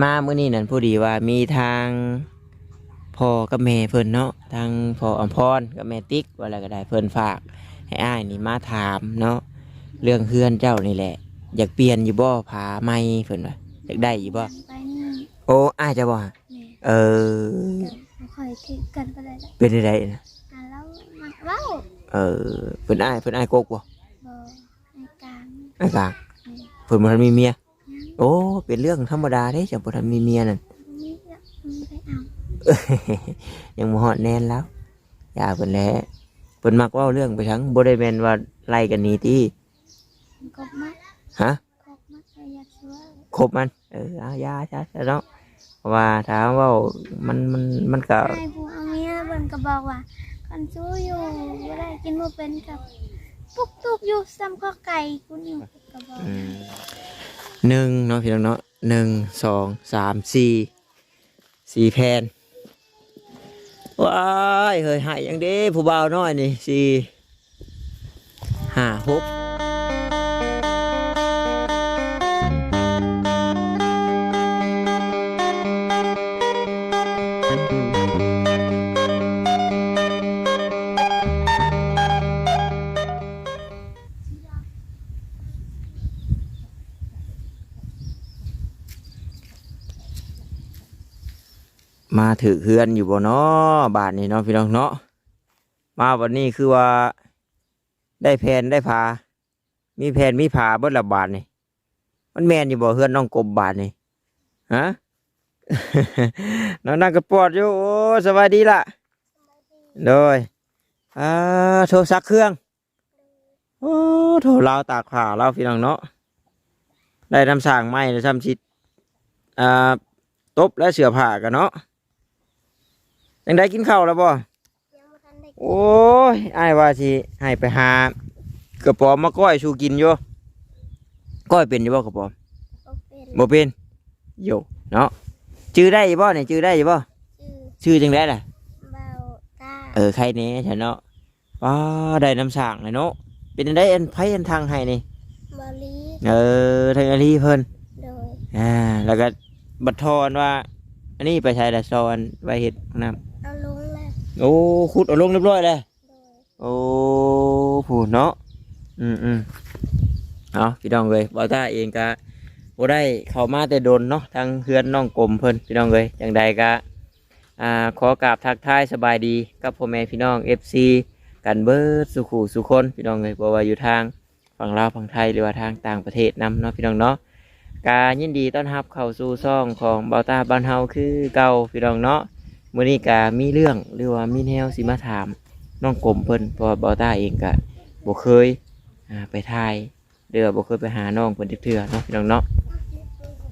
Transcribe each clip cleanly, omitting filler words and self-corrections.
มามื้อนี้นั่นผู้ดีว่ามีทางพ่อกับแม่เพิ่นเนาะทางพ่ออมพรกับแม่ติ๊กว่าอะไรก็ได้เพิ่นฝากให้อ้ายนี่มาถามเนาะเรื่องเฮือนเจ้านี่แหละอยากเปลี่ยนอยู่บ่ผาไหมเพิ่นว่าอยากได้อยู่บ่ไปนี่โอ้อ้ายจะบ่ฮะแม่เออบ่ค่อยถือกันไปเลยละเป็นได้นะแล้วมันเว้าเออเพิ่นอ้ายกกบ่บ่ในกลางอ้ายกลางแม่เพิ่นบ่ทันมีเมีย ยังโอ้เป็นเรื่องธรรมดาเด้จังบ่ทันมีเมียนั่น มีละมีไปเอา ยังบ่ฮอดแน่นแล้วอย่าเพิ่นแหละเพิ่นมักเว้าเรื่องไปทั้งบ่ได้แม่นว่าไล่กันหนีติ กบมัดฮะกบมัดไปอยากชัวร์ ครบมันเอายาซะเนาะเพราะว่าถ้าเว้ามันก็ ให้ผู้เอาเมียเพิ่นก็บอกว่าคันสู้อยู่บ่ได้กินบ่เป็นกับปุกตุกอยู่ซ้ำข้อไก่คุณอยู่ก็บอก หนึ่งเนาะพี่น้องเนาะ1 2 3 4แผ่นว้ายเฮ้ยหายยังเด้ผู้บ่าวน้อยนี่4 5 6มาถือเฮือนอยู่บ่เนาะบ้านนี้เนาะพี่น้องเนาะมาวันนี้คือว่าได้แผนได้ผามีแผนมีผาเบิดละบาทนี่มันแม่นอยู่บ่เฮือนน้องกบบาทนี่ฮะ น้องนั่งกระปอดอยู่โอ้สวัสดีล่ะโดยโทรศัพท์เครื่องโอ้โทรลาวตากผ้าเราพี่น้องเนาะได้น้ำสร้างไม้แล้วทำชิดตบและเสื้อผ้ากันเนาะยังได้กินข้าวแล้วบ่ ยังบ่ทันได้ โอ้ยอ้ายว่าสิให้ไปหากระป๋อมมาก้อยชูกินอยู่ก้อยเป็นอยู่บ่กระป๋อม บ่เป็นบ่เป็นโยเนาะชื่อได้อยู่บ่เนี่ยชื่อได้อยู่บ่ ชื่อชื่อจังได๋ล่ะ เบาตาใครแหน่ฉันเนาะว้าได้น้ำสร้างเลยเนาะเป็นจังได๋อันไผอันทางให้นี่ บอลี ทางอลีเพิ่น โดย แล้วก็บัดทอนว่าอันนี้ไปใช้ละซอนไว้เฮ็ดน้ำ เอาลงแล้ว โอ้ขุดเอาลงเรียบร้อยเลย โดย โอ้ผู้เนาะเอาพี่น้องเลยบอต้าเองก็บ่ได้เข้ามาแต่โดนเนาะทางเพื่อนน้องกลมเพิ่นพี่น้องเลยอย่างใดก็ขอกราบทักทายสบายดีกับพ่อแม่พี่น้อง FC กันเบิดสุขุสุคนพี่น้องเลยบ่ว่าอยู่ทางฝั่งลาวฝั่งไทยหรือว่าทางต่างประเทศนำเนาะพี่น้องเนาะกายินดีต้อนรับเข้าสู่ช่องของบอต้าบ้านเฮาคือเก่าพี่น้องเนาะมื้อนี้ก็มีเรื่องหรือว่ามีแนวสิมาถามน้องกลมเพิ่นเพราะว่าบอต้าเองก็บ่เคยไปถ่ายเดือบ่เคยไปหาน้องเพิ่นเทื่อเนาะพี่น้องเนาะ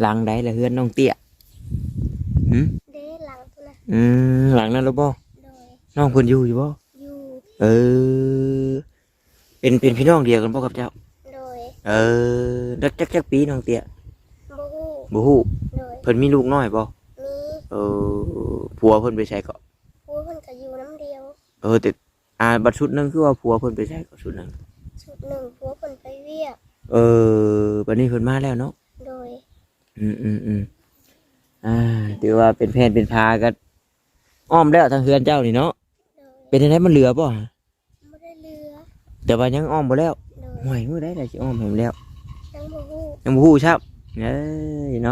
หลังใดละเฮือนน้องเตี้ยหืม เด้หลังพุ่นน่ะ หลังนั้นแล้วบ่ โดย น้องเพิ่นอยู่บ่ อยู่ เออเป็นพี่น้องเดียวกันบ่กับเจ้า โดย แล้วจักปีน้องเตี้ย บ่ฮู้ บ่ฮู้ โดย เพิ่นมีลูกน้อยบ่ มี ผัวเพิ่นไปใช้ก็ ผู้เพิ่นก็อยู่น้ำเดียว แต่บัดชุดหนึงคือว่าผัวเพิ่นไปใช้ก็ชุดหนึง ชุดหนึ่งผู้เพิ่นไปเวียก บัดนี้เพิ่นมาแล้วเนาะ โดย ถือว่าเป็นแผนเป็นพาก็อ้อมแล้วทางเฮือนเจ้านี่เนาะ โดย เป็นจังไดมันเหลือบ่ บ่ได้เรือ แต่ว่ายังอ้อมบ่แล้ว โดย ห่วยมื้อใดล่ะสิอ้อมให้มันแล้ว ยังบ่ฮู้ ยังบ่ฮู้ครับเน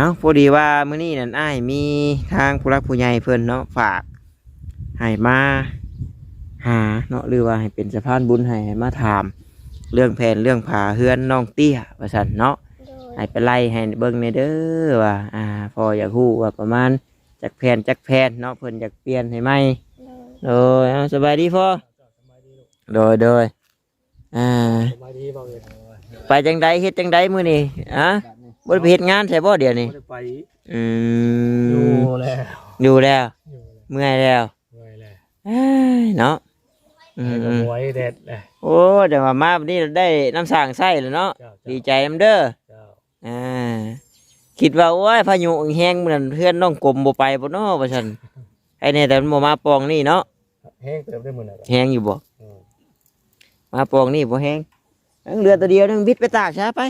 าะพอดีว่ามื้อนี้นั่นอ้ายมีทางผู้รักผู้ใหญ่เพิ่นเนาะฝากให้มาหาเนาะหรือว่าให้เป็นสะพานบุญให้มาถามเรื่องแผนเรื่องผาเฮือนน้องเตี้ยว่าซั่นเนาะ โดย ให้ไปไล่ให้เบิ่งในเด้อว่าพออยากฮู้ว่าประมาณจักแผ่นเนาะเพิ่นอยากเปลี่ยนให้ใหม่ โดย สบายดีพ่อโดยสบายดีบ่เอ่ย ไปจังใดเฮ็ดจังใดมื้อนี้บ่ได้ไปเฮ็ดงานใช่บ่เดี๋ยวนี้ บ่ได้ไป อืม อยู่แล้ว อยู่แล้ว อยู่แล้ว เมื่อยแล้ว ไว้แล้ว เนาะ ให้ก็ไว้แดดแหละ โอ้เดี๋ยวมาวันนี้ได้น้ำสร้างไส้แล้วเนาะ เจ้า ดีใจนำเด้อ เจ้า คิดว่าโอ้ยพายุแห้งเหมือนเพื่อนน้องกลมบ่ไปบ่เนาะว่าซั่นไอ้นี่แต่มันบ่มาปองนี่เนาะ แห้งเติมได้มื้อน่ะ แห้งอยู่บ่ อืม มาปองนี่บ่แห้งยังเหลือตัวเดียวนึงวิทย์ไปตากซะไป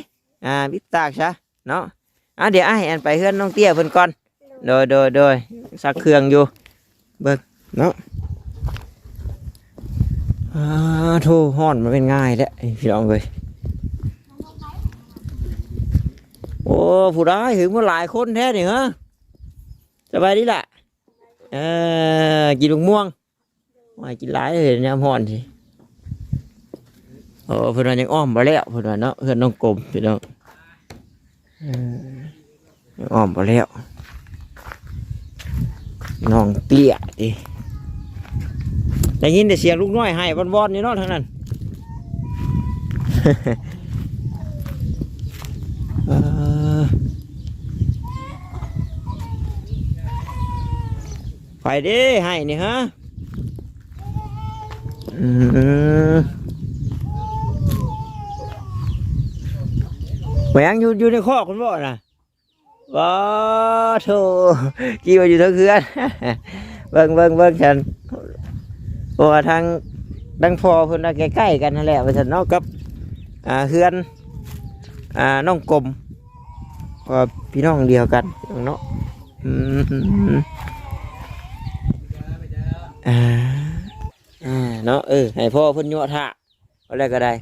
วิทย์ตากซะเนาะ เดี๋ยวให้อันไปเฮือนน้องเตี้ยเพิ่นก่อนโดยซักเครื่องอยู่เบิ่งเนาะโธ่ฮ้อนมันเป็นง่ายแท้พี่น้องเอ้ยโอ้ผู้ร้ายถึงมาหลายคนแท้นี่ฮะสบายดีล่ะกินลูกม่วงไม่กินหลายเลยเนี่ยฮ้อนสิเพิ่นว่ายังอ้อมบ่แล้วเพิ่นว่าเนาะเพิ่นน้องกลมพี่น้องยังอ้อมบ่แล้วน้องเตี้ยดิได้ยินแต่เสียงลูกน้อยให้วอนๆนี่เนาะทั้งนั้น ไปดิให้นี่ฮะแหวงอยู่ในคอกคุณบ่น่ะว้าโธ่กี่ว่าอยู่ทั้งคืน เบิ่งฉันเพราะว่าทางดังพอเพิ่นใกล้ๆกันนั่นแหละว่าฉันเนาะกับเฮือนน้องกลมก็พี่น้องเดียวกันเนาะเนาะให้พ่อเพิ่นยั่วท่าอะไรก็ได้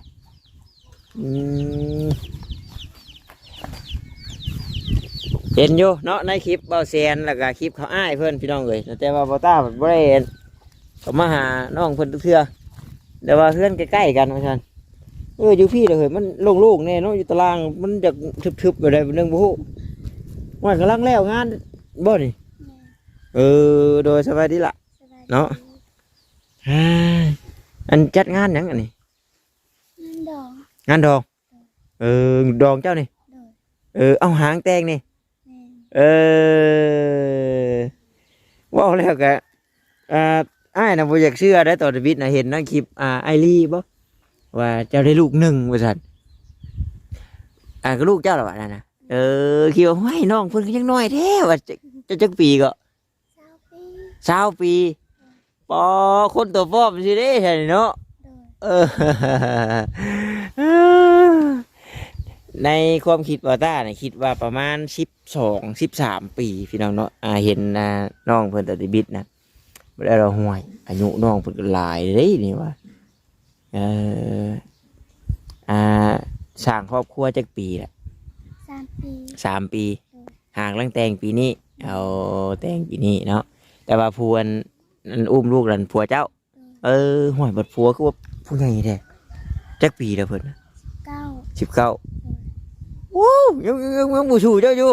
เห็นอยู่เนาะในคลิปเบาแซนแล้วก็คลิปเขาอ้ายเพิ่นพี่น้องเอ้ยแต่ว่าเบาต้าบ่ได้เห็นเขามาหาน้องเพิ่นทุกเทื่อแต่ว่าเพื่อนใกล้ๆกันว่าซั่นอยู่พี่เลยมันโล่งๆแน่เนาะอยู่ตารางมันจะทึบๆอยู่ได้เรื่องบ่ฮู้ว่ากำลังแล้วงานบ่นี่โดยสบายดีล่ะเนาะอันจัดงานหยังอันนี้งานดองดองเจ้านี่เอาหางแตงนี่ว้าวแล้วกะอ้ายน่ะบ่อยากเชื่อได้ตอนชีวิตน่ะเห็นในคลิปไอรีบ่ว่าเจ้าได้ลูกหนึ่งว่าซั่นก็ลูกเจ้าล่ะว่านั่นน่ะคิดว่าห้ยน้องเพิ่นก็ยังน้อยแท้ว่าจะจักปีก็20 ปีปอคนตัวฟอมสิเด้แท้นี่เนาะในความคิดว่าต้าเนี่ยคิดว่าประมาณ12-13 ปีพี่น้องเนาะเห็นน้องเพิ่นตอนชีวิตนะบ่ได้เราห่วยอายุน้องเพิ่นก็หลายเด้นี่ว่าสร้างครอบครัวจักปีละ3 ปีห่างลังแต่งปีนี้เอาแต่งปีนี้เนาะแต่ว่าผัวนั่นอุ้มลูกนั่นผัวเจ้าห่วยบัดผัวคือว่าผู้ใหญ่แท้จักปีแล้วเพิ่น19ว้าวยังบ่ชูเจ้าอยู่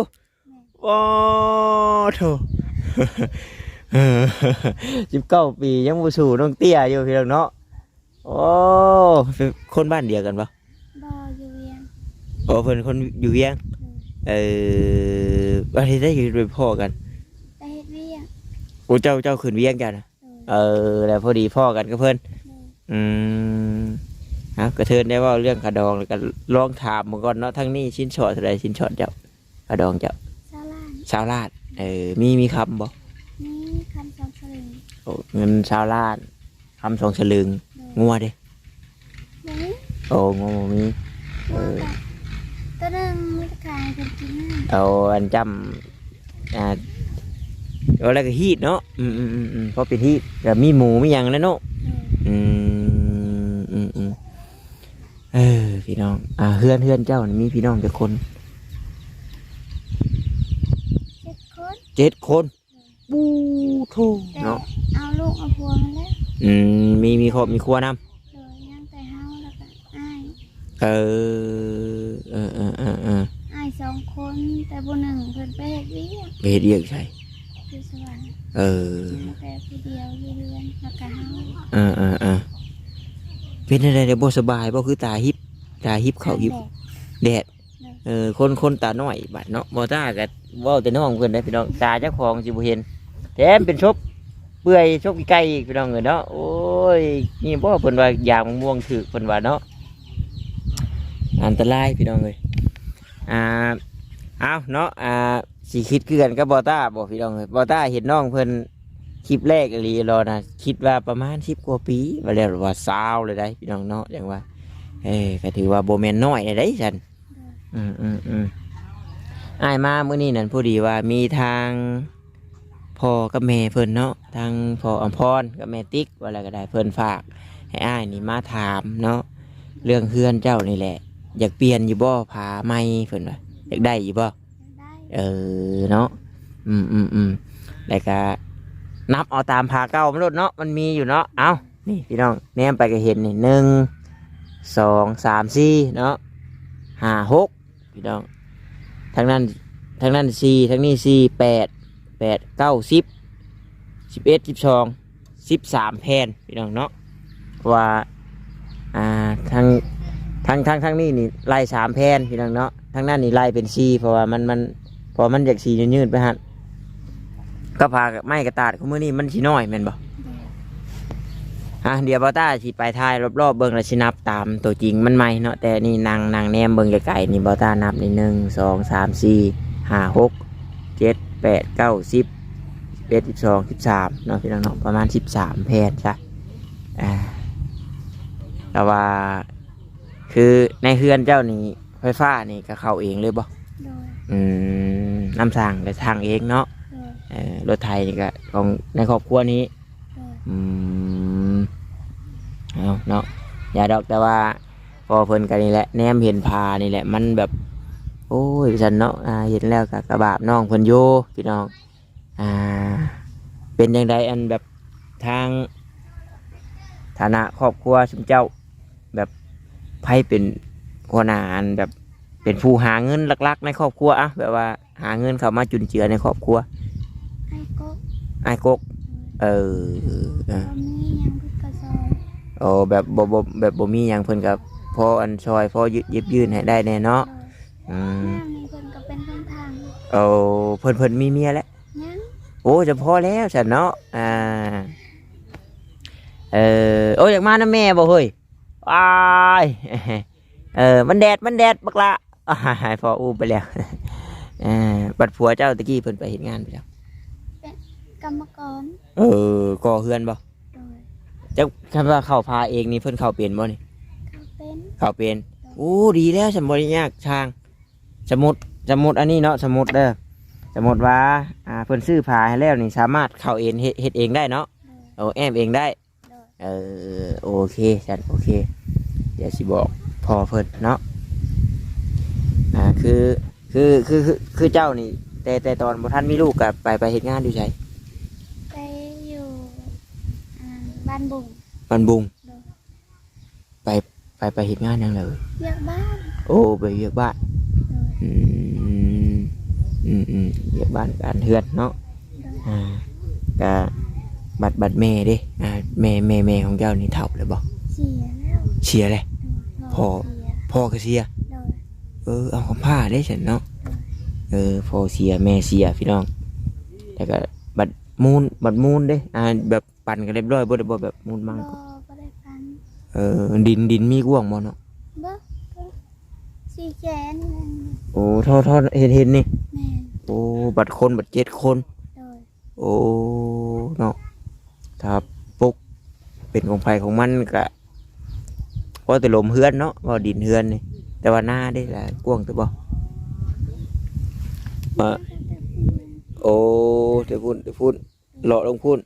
ว้าวโธ่ 19 ปียังบ่ชูน้องเตี้ยอยู่พี่น้องเนาะโอ้คนบ้านเดียวกันปะอยู่เวียงเพิ่นคนอยู่เวียงวันที่ได้อยู่ด้วยพ่อกันไปเฮ็ดเวียงโอ้เจ้าขึ้นเวียงกันนะแล้วพอดีพ่อกันกับเพิ่นกระเทินได้ว่าเรื่องกระดองแล้วก็ลองถามมาก่อนเนาะทั้งนี้ชิ้นช็อตอะไรชิ้นช็อตเจ้ากระดองเจ้าชาวลาดมีคำบ่มีคำ2 สลึงเงินชาวลาดคำ2 สลึงงัวเด้งัวมีตัวนึงมีขายกันกินอันจำอะไรก็ฮีดเนาะเพราะเป็นฮีดแต่มีหมูมีอย่างแล้วเนาะพี่น้องเฮือนเจ้านี่มีพี่น้องกี่คน7 คนปูโธ่เนาะเอาลูกเอาผัวมาแล้วมีครอบมีครัวนำยังแต่เฮาแล้วก็อ้ายอ้าย2 คนแต่ผู้หนึ่งเพิ่นไปเฮ็ดเวียงใช่อยู่สวรรค์แต่ผู้เดียวอยู่เรือนแล้วก็เฮาเป็นอะไรเดี๋ยวบ่สบายบ่คือตาฮิปเขาฮิปแดดคนตาน้อยบัดเนาะบ่ตาก็เว้าแต่น้องเพิ่นได้พี่น้องตาเจ้าของสิบ่เห็นแถมเป็นชบเปื่อยชบไก่อีกพี่น้องเอ้ยเนาะโอ้ยนี่บ่เพิ่นว่ายางม่วงถึกเพิ่นว่าเนาะอันตรายพี่น้องเอ้ยเอาเนาะสิคิดคือกันกับบ่ตาบ่พี่น้องเอ้ยบ่ตาเห็นน้องเพิ่นคลิปแรกอีหลีรอนะคิดว่าประมาณ10 กว่าปีว่าแล้วว่า20เลยได้พี่น้องเนาะอย่างว่าก็ถือว่าโบแมนน้อยได้ฉัน อ้ายมามื้อนี้นั่นพอดีว่ามีทางพ่อกับแม่เพิ่นเนาะทางพ่ออำพรกับแม่ติ๊กว่าอะไรก็ได้เพิ่นฝากให้อ้ายนี่มาถามเนาะเรื่องเฮือนเจ้านี่แหละ อยากเปลี่ยนอยู่บ่ผาใหม่เพิ่นว่าอยากได้อยู่บ่ ได้ เนาะแล้วก็นับเอาตามผาเก่ามันลดเนาะมันมีอยู่เนาะเอานี่พี่น้องแนมไปก็เห็นนี่1 2 3 4เนาะ5 6พี่น้องทางนั้น4ทางนี้4 8 8 9 10 11 12 13แผ่นพี่น้องเนาะว่าทางนี้นี่ไล่3แผ่นพี่น้องเนาะทางนั้นนี่ไล่เป็น4เพราะว่ามันจาก4ยืดๆไปหั่นก็พาไม้กระตาดของมื้อนี้มันสิน้อยแม่นบ่เดี๋ยวบ่าวต้าสิไปถ่ายรอบๆเบิ่งแล้วสินับตามตัวจริงมันใหม่เนาะแต่นี่นางแนมเบิ่งไกลๆนี่บ่าวต้านับนี่1 2 3 4 5 6 7 8 9 10 11 12 13เนาะพี่น้องเนาะประมาณ13แผ่นจ้ะแต่ว่าคือในเฮือนเจ้านี่ไฟฟ้านี่ก็เข้าเองเลยบ่ โดย น้ำสั่งแต่ทางเองเนาะ โดย รถไทยนี่ก็ของในครอบครัวนี้ โดย เอาเนาะอย่าดอกแต่ว่าพอเพิ่นกันนี่แหละแนมเห็นพานี่แหละมันแบบโอ้ยฉันเนาะเห็นแล้วกับกระบาบน้องเพิ่นโยพี่น้องเป็นยังไงอันแบบทางฐานะครอบครัวชุมเจ้าแบบไพ่เป็นหัวหน้าอันแบบเป็นผู้หาเงินหลักๆในครอบครัวอะแบบว่าหาเงินเข้ามาจุนเจือในครอบครัว ไอ้กก ไอ้กกเออ บ่มีหยังเพิ่นก็ซอย โอ้แบบบ่มีหยังเพิ่นกับพออันซอยพอยิบยืนให้ได้แน่เนาะ โดย อืม น้ำนี่เพิ่นก็เป็นคนทาง โอ้เพิ่นมีเมียแล้ว ยัง โอ้จะพอแล้วฉันเนาะโอ้อยากมานะแม่บ่เฮ้ยอ้ายมันแดดบักละพออู้ไปแล้วบัดผัวเจ้าตะกี้เพิ่นไปเฮ็ดงานไปแล้ว กรรมกร ก่อเฮือนบ่ โดย จักคำว่าเข้าพาเองนี่เพิ่นเข้าเป็นบ่นี่ เขาเป็น เข้าเป็นโอ้ดีแล้วสมบ่ได้ยากช่างสมุดอันนี้เนาะสมุดเด้อสมุดว่าเพิ่นซื้อผ้าให้แล้วนี่สามารถเข้าเองเฮ็ดเองได้เนาะ โดย แอมเองได้ โดย โอเคฉันโอเค เดี๋ยวสิบอกพอเพิ่นเนาะคือเจ้านี่แต่ตอนบ่ทันมีลูกกับไปเฮ็ดงานอยู่ไส ไปอยู่บ้านบุง บ้านบุง โดย ไปเฮ็ดงานหยังเลย เรียกบ้าน โอ้ไปเฮ็ดบ้าน โดย เฮ็ดบ้านการเฮือนเนาะ โดย ก็บัดแม่เด้แม่ของเจ้านี่เฒ่าแล้วบ่ เสียแล้ว เสียเลย โดย พอ เสีย พ่อก็เสีย โดย เอาของผ้าได้ฉันเนาะพ่อเสียแม่เสียพี่น้องแต่ก็บัดมูลเด้แบบปั่นกันเรียบร้อยบ่ได้บ่แบบมูลมั่ง บ่ได้ฟัน ดินมีกว้างบ่เนาะ บ่สี่แสน โอ้ทอเห็นนี่ แม่น โอ้บัด7 คน โดย โอ้เนาะถ้าปุกเป็นของไผของมันก็พอแต่ลมเฮือนเนาะว่าดินเฮือนนี่แต่ว่าหน้าได้ล่ะกว้างแต่บ่โอ้เดี๋ยวพูดเลาะลงพูด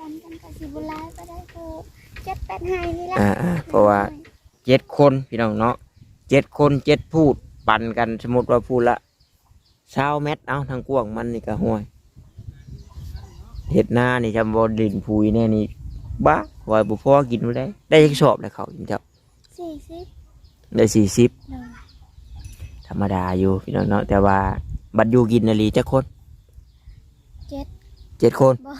ปันกันกับสิบุลายก็ได้คือ7-8ให้นี่แหละ เพราะว่า7 คนพี่น้องเนาะ7 คน7พูดปั่นกันสมมติว่าพูดละ20 เมตรเอาทางกว้างมันนี่ก็ห่วยเห็ดหน้านี่จำบ่ดินพุยแน่นี่บ้าว่าบุพอกินบ่ได้ยังสอบเลยเขาจริงเจ้า 40 ได้40 โดย ธรรมดาอยู่พี่น้องเนาะแต่ว่าบัดอยู่กินนาลีจักคน 7 คน บ่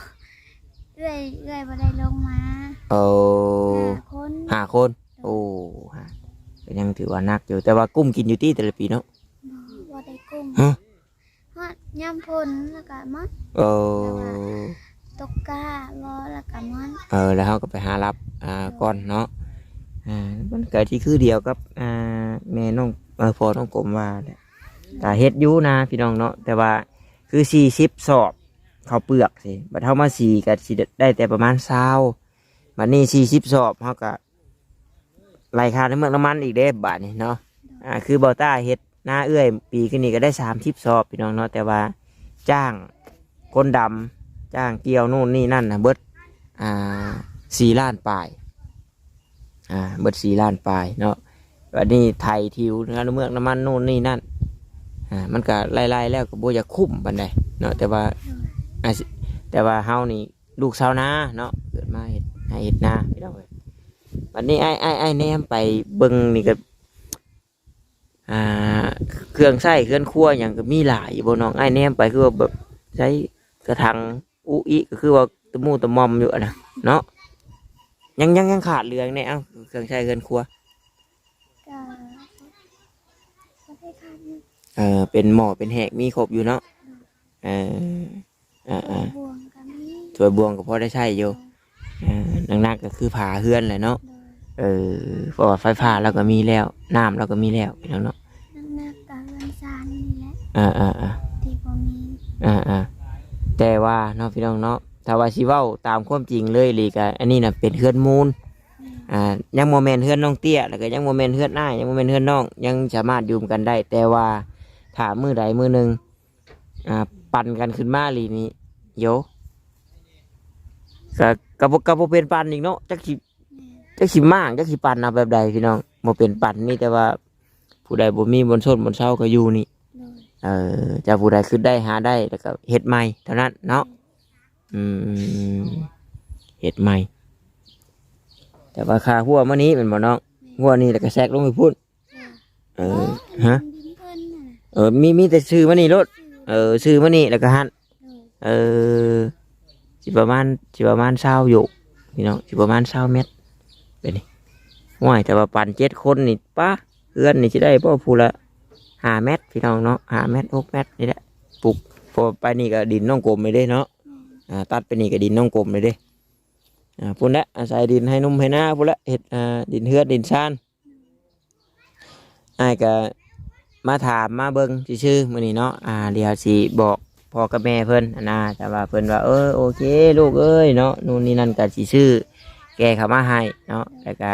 เรื่อยบ่ได้ลงมา เอา 5 คน 5 คน โอ้ก็ยังถือว่านักอยู่แต่ว่ากุ้มกินอยู่ที่แต่ละปีเนาะ บ่ได้กุ้ม ฮะ ฮอดยามฝนแล้วก็มัน โอ้ ตกกาบ่แล้วก็มัน แล้วเขาก็ไปหารับก่อนเนาะมันเกิดที่คือเดียวกับแม่น้องพอน้องกลมว่าแหละแต่เฮ็ดอยู่นะพี่น้องเนาะแต่ว่าคือ40 สอบเขาวเปลือกสิบัดเฮามา4ก็สิได้แต่ประมาณ20บัดนี้40 สอบเฮาก็ไล่ค่าน้ำมันอีกเด้บาทนี่เนาะคือเบาต้าเฮ็ด หน้าเอื้อยปีขึ้นนี่ก็ได้30 สอบพี่น้องเนาะแต่ว่าจ้างคนดำจ้างเกี่ยวนู่นนี่นั่นนะเบิด4 ล้านปลายเบิด4 ล้านปลายเนาะวันนี้ไทยทิวน้ำเมืองน้ำมันนู่นนี่นั่นมันก็ไล่ๆแล้วก็บ่อยากคุ้มปานใดเนาะแต่ว่าเฮานี่ลูกชาวนาเนาะเกิดมาเฮ็ดนาพี่น้องเอ้ยวันนี้ไอ้แนมไปเบิ่งนี่ก็เครื่องใช้เครื่องครัวหยังก็มีหลายบ่น้องไอ้แนมไปคือว่าแบบใช้กระถางอุอิก็คือว่าตะมูตะมอมอยู่นะเนาะยังขาดเรื่องเนี่ยเครื่องใช้เครื่องครัวก็ให้ขาดอยู่ เป็นหม้อเป็นแหกมีครบอยู่เนาะบวงก็มี ถ้วยบวงก็พอได้ใช้อยู่นักก็คือผ่าเฮือนแหละเนาะเพราะว่าไฟฟ้าเราก็มีแล้วน้ำเราก็มีแล้วพี่น้องเนาะนักกับเงินซานนี่แหละที่บ่มีแต่ว่าเนาะพี่น้องเนาะถ้าว่าสิเว้าตามความจริงเลยลีกอันนี้น่ะเป็นเฮือนมูลยังโมเมนต์เฮือนน้องเตี้ยแล้วก็ยังโมเมนต์เฮือนอ้ายยังโมเมนต์เฮือนน้องยังสามารถอยู่กันได้แต่ว่าถ้ามือใดมือหนึ่งปั่นกันขึ้นมาลีนี้โยกับเป็นปั่นอีกเนาะจักสิมากจักสิปั่นเอาแบบใดพี่น้องโมเป็นปั่นนี่แต่ว่าผู้ใดบ่มีบนส้นบนเช้าก็อยู่นี่จะผู้ใดขึ้นได้หาได้แล้วก็เฮ็ดใหม่เท่านั้นเนาะเฮ็ดใหม่แต่ว่าค่าหัวมื้อนี้เป็นบ่น้องหัวนี่แล้วก็แซกลงไปพุ่นฮะมีแต่ซื้อมื้อนี้รถซื้อมื้อนี้แล้วก็หั่นสิประมาณ20อยู่พี่น้องสิประมาณ20 เมตรเป็นนี่ห่วยแต่ว่าปั่น7 คนนี่ป้าเพื่อนนี่สิได้บ่ผู้ละ5 เมตรพี่น้องเนาะ5 เมตร 6 เมตรนี่แหละปลูกพอไปนี่ก็ดินน้องกลมเลยเด้เนาะตัดไปนี่ก็ดินน้องกลมเลยเด้พุ่นละอาศัยดินให้นุ่มให้หน้าพุ่นละเห็ดดินเฮือดดินซานอ้ายก็มาถามมาเบิ่งชื่อมื้อนี้เนาะเดี๋ยวสิบอกพ่อกับแม่เพิ่นนะแต่ว่าเพิ่นว่าโอเคลูกเอ้ยเนาะนู่นนี่นั่นก็สิชื่อแกเข้ามาให้เนาะแล้วก็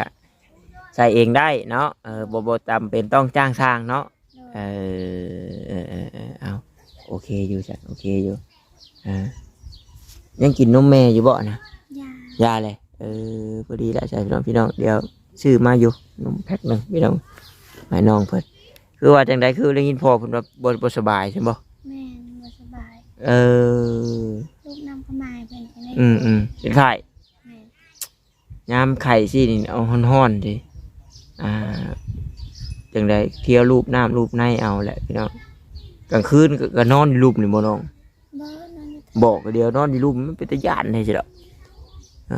ใส่เองได้เนาะบ่จำเป็นต้องจ้างสร้างเนาะเอาโอเคอยู่จ้ะโอเคอยู่ยังกินนมแม่อยู่บ่นะยาเลยพอดีแล้วใช่พี่น้องเดี๋ยวซื้อมาอยู่นมแพ็คหนึ่งพี่น้องให้น้องเพิ่นคือว่าจังใดคือได้ยินพ่อเพิ่นว่าบ่สบายใช่บ่แม่บ่สบายลูกน้ำขมายเพิ่นจังได๋เป็นไข้ยามไข้สินี่เอาฮ้อนๆดิจังใดเที่ยวรูปน้ำรูปในเอาแหละพี่น้องกลางคืนก็นอนอยู่รูปนี่บ่น้องบอกเดียวนอนอยู่รูปมันเป็นตะย่านให้สิดอก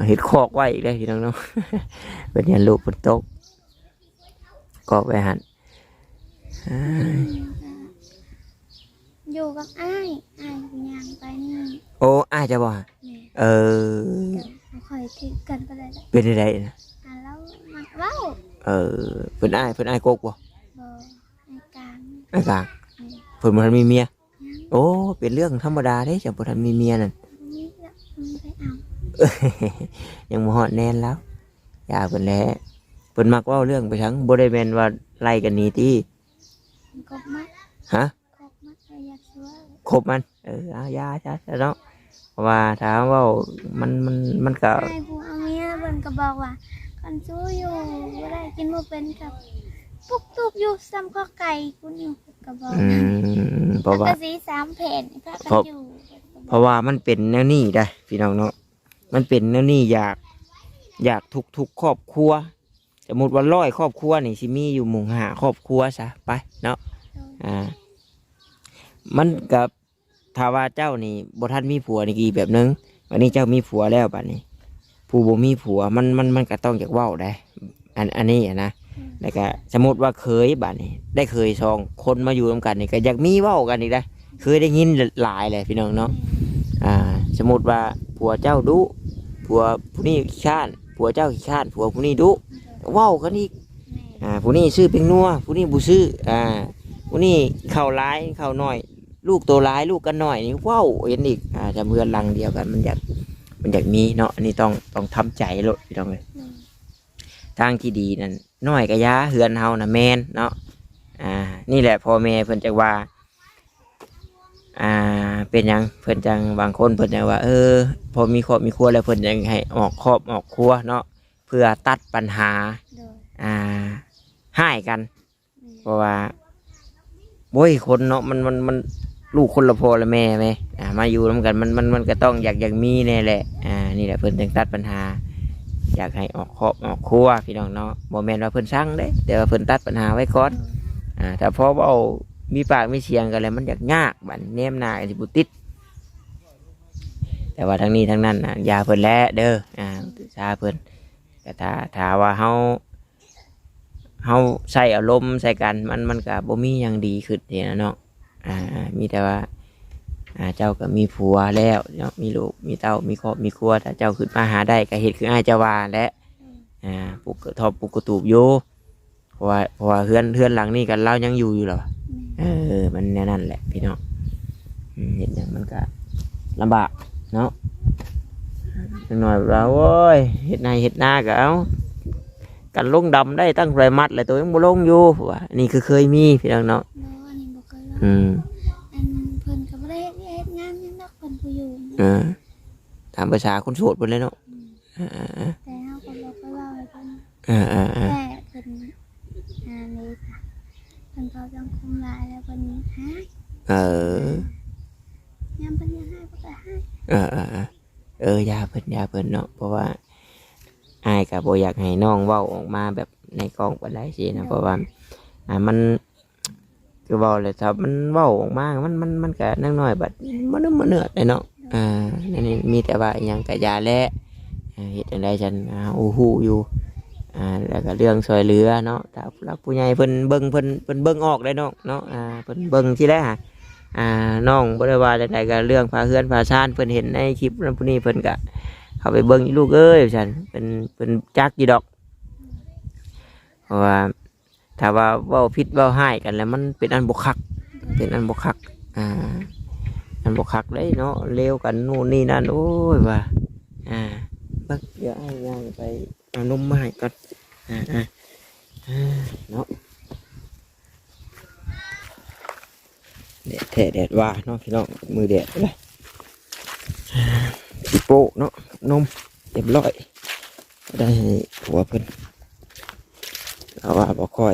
เห็ดคอกไว้อีกได้พี่น้องเนาะเป็นยันลูกฝนตกกอกไว้หันอยู่กับอ้ายย่างไปนี่โอ้อ้ายจะบ่ค่อยคิดกันไปเลยเป็นอะไรนะแล้วมักเว้าเพิ่นอ้ายกกบ่อ้ายกลางเพิ่นบ่ทันมีเมียโอ้เป็นเรื่องธรรมดาเด้จังบ่ทันมีเมียนั่นยังบ่ฮอดแน่นแล้วอย่าเพิ่นแลเพิ่นมักเว้าเรื่องไปทั้งบ่ได้แม่นว่าไล่กันหนีติครบมัดฮะครบมัดอยากชัวครบมันยาจ้ะเนาะเพราะว่าถ้าเว้ามันก็ไอ้ผู้เอาเมียเพิ่นก็บอกว่าคันสู้อยู่บ่ได้กินบ่เป็นกับปุกตุกอยู่ซ้ำข้อไก่กูอยู่ก็บอกเพราะว่าสี3แผ่นพากันอยู่เพราะว่ามันเป็นแนวนี้ได้พี่น้องเนาะมันเป็นแนวนี้อยากทุกครอบครัวสมมติว่า100 ครอบครัวนี่สิมีอยู่หมู่5 ครอบครัวซะไปเนาะมันกับถ้าว่าเจ้านี่บ่ทันมีผัวนี่อีกแบบนึงวันนี้เจ้ามีผัวแล้วบัดนี้ผู้บ่มีผัวมันก็ต้องอยากเว้าได้อันนี้นะแล้วก็สมมติว่าเคยบัดนี้ได้เคย2 คนมาอยู่ร่วมกันนี่ก็อยากมีเว้ากันอีกได้เคยได้ยินหลายเลยพี่น้องเนาะสมมติว่าผัวเจ้าดุผัวผู้นี้ขี้ข้านผัวเจ้าขี้ข้านผัวผู้นี้ดุเว้ากันอีกผู้นี้ซื้อเป็นนัวผู้นี้บุซื้อผู้นี้เข้าร้ายเข้าน้อยลูกโตร้ายลูกกันน้อยนี่เว้าเห็นอีกจะเมือนลังเดียวกันมันอยากมีเนาะอันนี้ต้องทำใจโลดพี่น้องเลยทางที่ดีนั่นน้อยกะยาเฮือนเฮานะแมนเนาะ นี่แหละพ่อแม่เพิ่นจักว่าเป็นหยังเพิ่นจังบางคนเพิ่นจังว่าพอมีครอบมีครัวแล้วเพิ่นยังให้ออกครอบออกครัวเนาะเพื่อตัดปัญหาโดย ให้กัน เพราะว่าโว้ยคนเนาะมันลูกคนละพ่อละแม่ไหมมาอยู่ร่วมกันมันก็ต้องอยากมีแน่แหละนี่แหละเพิ่นจึงตัดปัญหาอยากให้ออกครอบออกครัวพี่น้องเนาะบ่แม่นว่าเพิ่นสั่งเด้แต่ว่าเพิ่นตัดปัญหาไว้ก่อนแต่พอเอามีปากมีเสียงกันแล้วมันอยากยากบัดแนมหน้ากันสิบ่ติดแต่ว่าทั้งนี้ทั้งนั้นอย่าเพิ่นแลเด้อชาเพิ่นแต่ถ้าว่าเฮาใส่อารมณ์ใส่กันมันก็บ่มีหยังดีขึ้นนี่นะเนาะมีแต่ว่าเจ้าก็มีผัวแล้วเนาะมีลูกมีเต้ามีครอบมีครัวถ้าเจ้าขึ้นมาหาได้ก็เฮ็ดคืออ้ายเจ้าว่าและปลูกกระทบปลูกกระตูบอยู่เพราะว่าเฮือนหลังนี้กันเรายังอยู่หรอมันแน่นั่นแหละพี่น้องเห็นอย่างมันก็ลำบากเนาะหน่อยเราโว้ยเห็ดนาเห็ดนาก็เอากันลงดำได้ตั้งไรมัดเลยตัวยังบ่ลงอยู่ว่านี่คือเคยมีพี่น้องเนาะอันนี้บ่เคยลงอันเพิ่นก็บ่ได้เฮ็ดงานยังนักเพิ่นผู้อยู่ตามภาษาคนโสดเพิ่นเลยเนาะแต่เฮาก็บ่เคยเว้าให้เพิ่นแต่เพิ่นนี่ค่ะเพิ่นเขาสังคมหลายแล้วเพิ่นหายยามเพิ่นยังให้เพิ่นก็ให้ยาเพิ่นเนาะเพราะว่าอายก็บ่อยากให้น้องเว้าออกมาแบบในกองปานใดสินะเพราะว่ามันคือเว้าเลยถ้ามันเว้าออกมามันก็นักน้อยบัดมันเหนื่อยเลยเนาะนี่มีแต่ว่าหยังก็ยาแลเฮ็ดจังได๋ฉันฮู้อยู่แล้วก็เรื่องช่วยเหลือเนาะถ้าผู้หลักผู้ใหญ่เพิ่นเบิ่งเบิ่งออกได้เนาะเพิ่นเบิ่งที่แรกน้องบ่ได้ว่าจังได๋ก็เรื่องพาเฮือนพาชานเพิ่นเห็นในคลิปนั้นผู้นี้เพิ่นก็เข้าไปเบิ่งลูกเอ้ยฉันเป็นจักอยู่ดอกเพราะว่าถ้าว่าเว้าผิดเว้าให้กันแล้วมันเป็นอันบ่คักอันบ่คักได้เนาะเลวกันนู่นนี่นั่นโอ้ยว่าบักเดี๋ยวให้ย่างไปเอานมมาให้ก่อนเนาะแดดว่าเนาะพี่น้องมือแดดเลยปิโป้เนาะนมเรียบร้อยได้หัวเพิ่นเอาว่าบ่ค่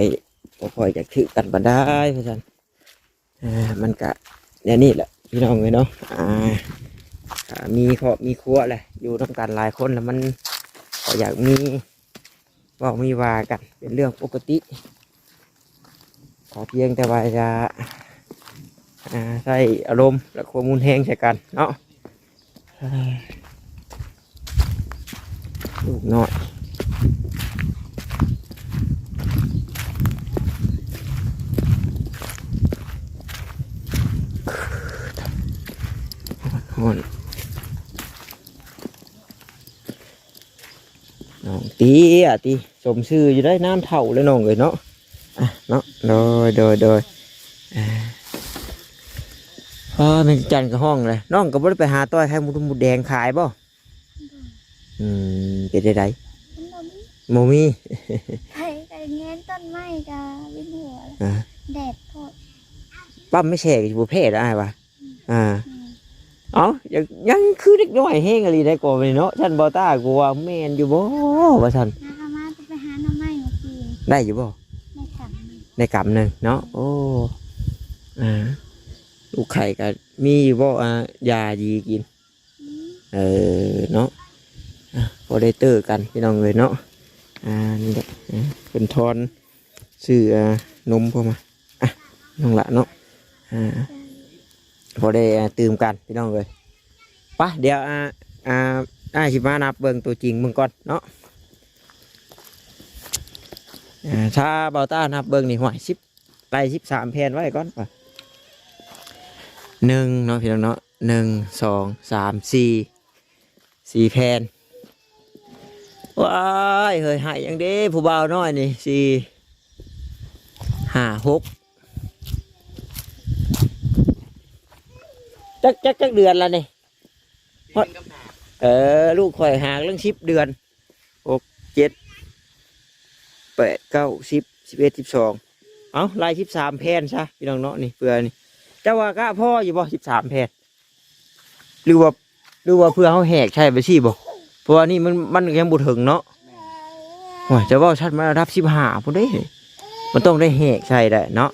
อยจะถือกันบันได้เพื่อนมันกะเนี่ยนี่แหละพี่น้องเลยเนาะมีครอบมีครัวแหละอยู่ต้องการหลายคนแล้วมันก็อยากมีบอกมีว่ากันเป็นเรื่องปกติขอเพียงแต่ว่าจะใส่อารมณ์และความมุนแห้งใส่กันเนาะลูกน้อยน้องตีสมชื่ออยู่ได้น้ำเท่าเลยน้องเลยเนาะเนาะโดยมันจันกับห้องเลยน้องก็บ่ได้ไปหาต้อยให้มุดแดงขายบ่เป็นได้ โมมี่ไอ้เงี้ยต้นไม้กับวินหัวแดดโทษปั๊มไม่แช่กับบุเพศได้ปะยังคือเด็กน้อยแห้งอะไรได้ก่อนเนาะฉันบอต้ากูว่าแมนอยู่บ่ว่าฉันมาจะไปหาหน่อไม้มากินได้อยู่บ่ในกำหนึ่งเนาะโอ้ลูกไข่ก็มีอยู่บ่ยาดีกินเนาะพอได้เตอร์กันพี่น้องเลยเนาะนี่แหละเป็นทอนซื้อนมเข้ามาน้องละเนาะพอได้ตื่มกันพี่น้องเลยปะเดี๋ยวได้สิมานับเบิ่งตัวจริงมึงก่อนเนาะถ้าเบาต้านับเบิ่งนี่ห่วยไป13แผ่นไว้ก่อนป่ะ1เนาะพี่น้องเนาะ1 2 3 4แผ่นว้ายเฮ้ยหายยังเด้ผู้บ่าวน้อยนี่4 5 6จักเดือนละนี่ลูกข่อยหางเรื่อง10 เดือน6 7 8 9 10 11 12 เอาลาย13แผ่นซะพี่น้องเนาะนี่เพื่อนี่เจ้าว่ากะพ่ออยู่บ่13แผ่นหรือว่าเพื่อเขาแหกใช่ไปสิบ่เพราะว่านี่มันยังบ่ถึงเนาะโอ้ยจะว่าชัดมารับ15พุ่นเด้มันต้องได้แหกใช่ได้เนาะ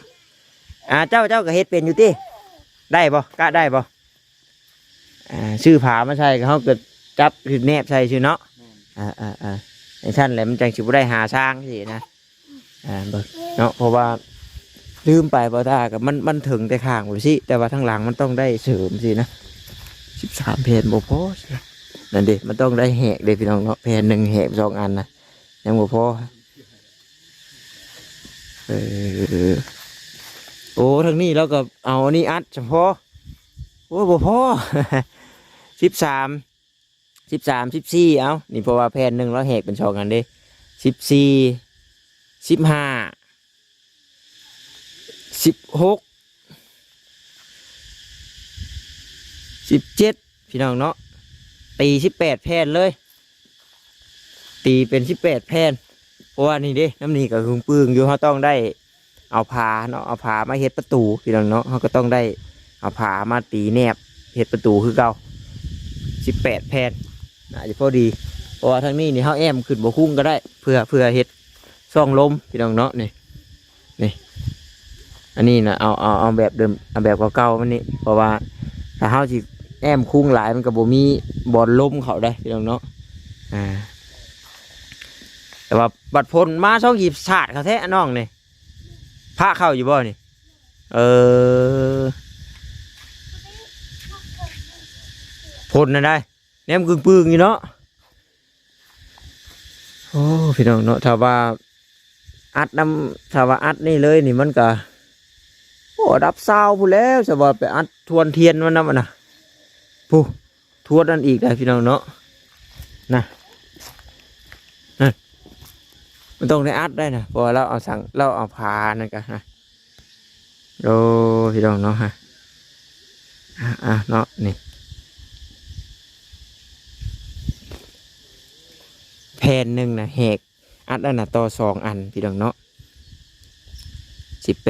เจ้าก็เฮ็ดเป็นอยู่ติได้บ่กะได้บ่ชื่อผามาใช่เขาเกิดจับคือแนบใช่ชื่อเนาะไอ้ท่านแหละมันจังสิบ่ได้หาสร้างสินะเบิกเนาะเพราะว่าลืมไปบ่ได้กับมันถึงแต่ข้างบ่สิแต่ว่าทางหลังมันต้องได้เสริมสินะ13แผ่นบ่พอนั่นดิมันต้องได้แหกเด้พี่น้องเนาะแผ่น1แหก2อันนะยังบ่พอโอ้ทางนี้เราก็เอาอันนี้อัดเฉพาะโอ้บ่พอ13 14เอานี่เพราะว่าแผ่น1แล้วแหกเป็น2อันเด้14 15 16 17พี่น้องเนาะตี18แผ่นเลยตีเป็น18แผ่นเพราะว่านี่เด้น้ำนี่ก็คือปึ้งอยู่เขาต้องได้เอาผ้าเนาะเอาผ้ามาเฮ็ดประตูพี่น้องเนาะเขาก็ต้องได้เอาผ้ามาตีแนบเฮ็ดประตูคือเก่า18แผ่นน่าจะพอดีเพราะว่าทางนี้นี่เขาแอมขึ้นบ่คุ้งก็ได้เพื่อเฮ็ดซ่องลมพี่น้องเนาะนี่อันนี้นะเอาแบบเดิมเอาแบบเก่าๆมันนี่เพราะว่าถ้าเขาสิแอมคุ้งหลายมันก็บ่มีบอลลมเขาได้พี่น้องเนาะแต่ว่าบัดพลมาช่องหยิบศาสตร์เขาแท้น้องนี่พระเข้าอยู่บ่นี่พลนั่นได้แนมกึ่งปึงอยู่เนาะโอ้พี่น้องเนาะถ้าว่าอัดนี่เลยนี่มันก็โอ้ดับซาวพูแล้วสบายไปอัดทวนเทียนมันนะมันนะพูทวนนั่นอีกได้พี่น้องเนาะนะมันต้องได้อัดได้นะพอเราเอาพานั่นกันนะโอ้พี่น้องเนาะฮะเนาะนี่แผ่นหนึ่งนะแหกอัดได้นะต่อ2อันพี่น้องเนาะ18 19 20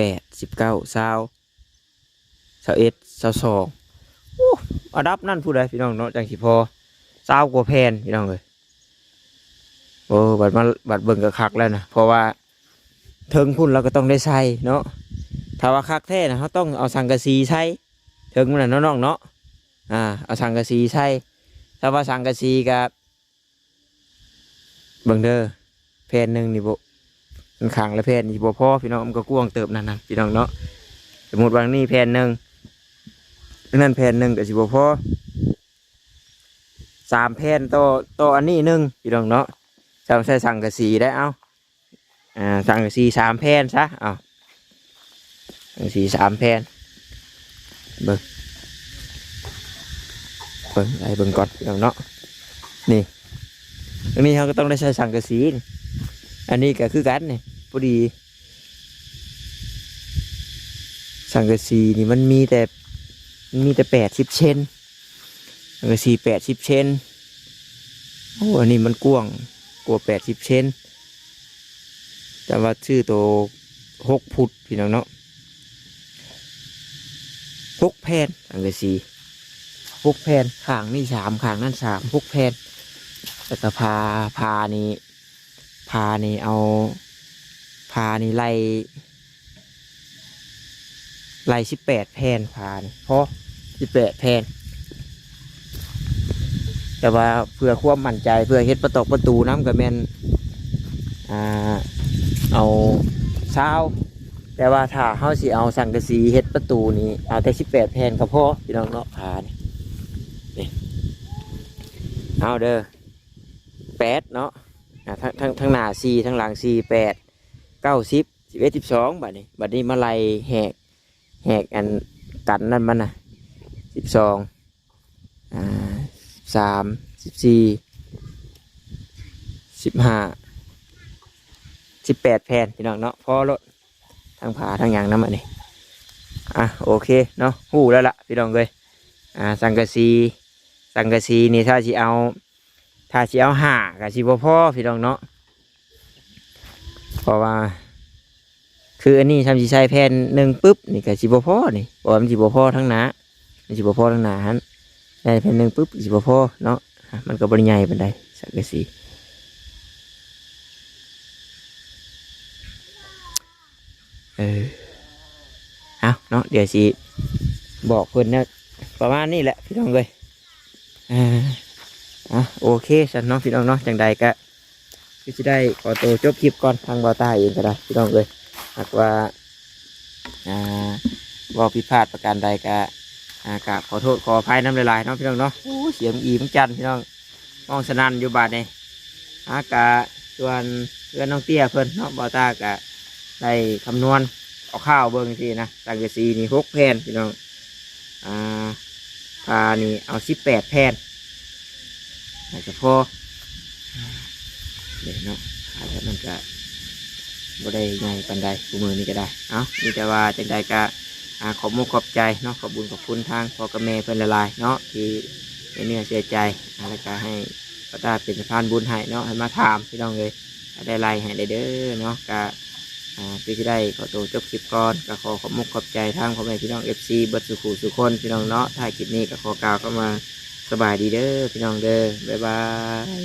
21 22โอ้อัดับนั่นผู้ใดพี่น้องเนาะจังสิพอ20กว่าแผ่นพี่น้องเลยโอ้บัดเบิ่งก็คักแล้วนะเพราะว่าเทิงพุ่นเราก็ต้องได้ใส่เนาะถ้าว่าคักแท้นะเขาต้องเอาสังกะสีใส่เทิงมันน่ะน้องเนาะเอาสังกะสีใส่ถ้าว่าสังกะสีกับเบิ่งเด้อแผ่นหนึ่งนี่บ่มันขังและแผ่นนี่บ่พอพี่น้องมันก็กว้างเติบนั่นนะพี่น้องเนาะสมมติว่านี่แผ่นหนึ่งนั่นแผ่นหนึ่งก็สิบ่พอ3แผ่นต่ออันนี้1พี่น้องเนาะใส่สังกะสีได้เอาสังกะสี3แผ่นซะเอาสังกะสี3แผ่นเบิ่งก่อนพี่น้องเนาะนี่ตรงนี้เขาก็ต้องได้ใช้สังกะสีอันนี้ก็คือกันนี่พอดีสังกะสีนี่มันมีแต่80 เซนสังกะสี80 เซนโอ้อันนี้มันกว้างกว่า80 เซนแต่ว่าชื่อตัว6 ฟุตพี่น้องเนาะ6 แผ่นสังกะสี6 แผ่นข้างนี่3ข้างนั่น3 6 แผ่นแล้วก็พานี่เอาพานี่ไล่18 แผ่นพานี่เพราะ18 แผ่นแต่ว่าเพื่อความมั่นใจเพื่อเฮ็ดประตูน้ำกับแมนเอา20แต่ว่าถ้าเขาสิเอาสังกะสีเฮ็ดประตูนี่เอาแต่18 แผ่นก็พอพี่น้องเนาะพานี่เอาเด้อ8เนาะทั้งหน้า4ทั้งหลัง4 8 9 10 11 12บัดนี้มาไล่แหกอันกันนั่นมันน่ะ12 13 14 15 18 แผ่นพี่น้องเนาะพอรถทั้งผาทั้งอย่างนั้นมานี่โอเคเนาะหู้แล้วล่ะพี่น้องเลยสังกะสีนี่ถ้าสิเอา5กับสิบ่พอพี่น้องเนาะเพราะว่า คืออันนี้ทำสิใช้แผ่นหนึ่งปุ๊บนี่ก็สิบ่พอนี่เพราะว่ามันสิบ่พอทั้งหนามันสิบ่พอทั้งหนาหันได้แผ่นหนึ่งปุ๊บสิบ่พอเนาะมันก็บ่ได้ใหญ่ปานใดสังกะสีเอาเนาะเดี๋ยวสิบอกเพิ่นเนี่ยประมาณนี้แหละพี่น้องเลยโอเคสันเนาะพี่น้องเนาะจังใดก็คือจะได้ขอตัวจบคลิปก่อนทางบอต้าเองก็ได้พี่น้องเลยหากว่าบอกผิดพลาดประการใดก็กราบขอโทษขออภัยน้ำลายๆเนาะพี่น้องเนาะเสียงอีมจันพี่น้องน้องสนั่นอยู่บาดนี่กะส่วนเพื่อนน้องเตี้ยเพิ่นเนาะบอต้ากะได้คำนวณเอาข้าวเบิ่งทีนะตังกะซีนี่6 แผ่นพี่น้องพานี่เอา18 แผ่นอาจจะพอเดี๋ยวเนาะแล้วมันจะบ่ได้ใหญ่ปันใดกูมือนี่ก็ได้นี่แต่ว่าจังใดก็ขอบมุกขอบใจเนาะขอบบุญขอบคุณทางพ่อกับแม่เพิ่นละลายเนาะที่เนื้อเสียใจแล้วก็ให้พระตาเป็นสะพานบุญให้เนาะให้มาถามพี่น้องเลยได้ไล่ให้ได้เด้อเนาะก็คือจะได้ขอตัวจบคลิปก่อนก็ขอขอบมุกขอบใจทางพ่อแม่พี่น้อง FC เบิดสุขุสุคนพี่น้องเนาะถ่ายคลิปนี้ก็ขอกล่าวเข้ามาสบายดีเด้อพี่น้องเด้อบ๊ายบาย